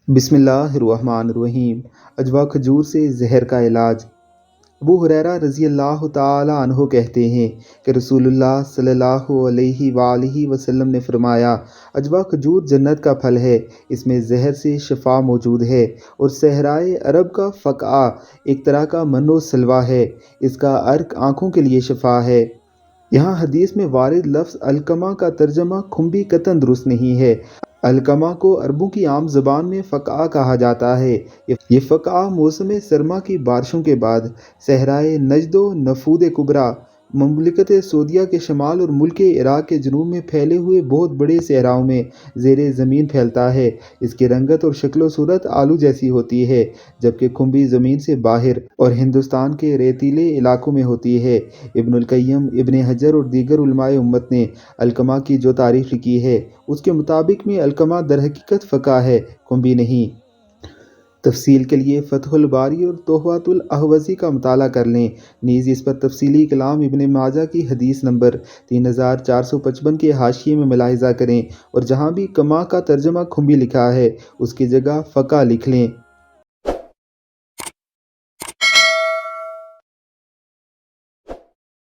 بسم اللہ الرحمن الرحیم۔ اجوا کھجور سے زہر کا علاج۔ ابو ہریرہ رضی اللہ تعالی عنہ کہتے ہیں کہ رسول اللہ صلی اللہ علیہ وآلہ وسلم نے فرمایا، اجوا کھجور جنت کا پھل ہے، اس میں زہر سے شفا موجود ہے، اور صحرائے عرب کا فقع ایک طرح کا من و سلوہ ہے، اس کا عرق آنکھوں کے لیے شفا ہے۔ یہاں حدیث میں وارد لفظ الکما کا ترجمہ کھمبی قطعاً درست نہیں ہے۔ الکما کو عربوں کی عام زبان میں فقع کہا جاتا ہے۔ یہ فقع موسم سرما کی بارشوں کے بعد صحرائے نجد و نفود کبریٰ، مملکت سعودیہ کے شمال اور ملک عراق کے جنوب میں پھیلے ہوئے بہت بڑے صحراؤں میں زیر زمین پھیلتا ہے۔ اس کی رنگت اور شکل و صورت آلو جیسی ہوتی ہے، جبکہ کھمبی زمین سے باہر اور ہندوستان کے ریتیلے علاقوں میں ہوتی ہے۔ ابن القیم، ابن حجر اور دیگر علماء امت نے الکما کی جو تعریف لکھی ہے، اس کے مطابق میں الکما درحقیقت فقع ہے، کھمبی نہیں۔ تفصیل کے لیے فتح الباری اور تحفۃ الاحوذی کا مطالعہ کر لیں۔ نیز اس پر تفصیلی کلام ابن ماجہ کی حدیث نمبر 3455 کے حاشیے میں ملاحظہ کریں، اور جہاں بھی کما کا ترجمہ کھمبی لکھا ہے، اس کی جگہ فقع لکھ لیں۔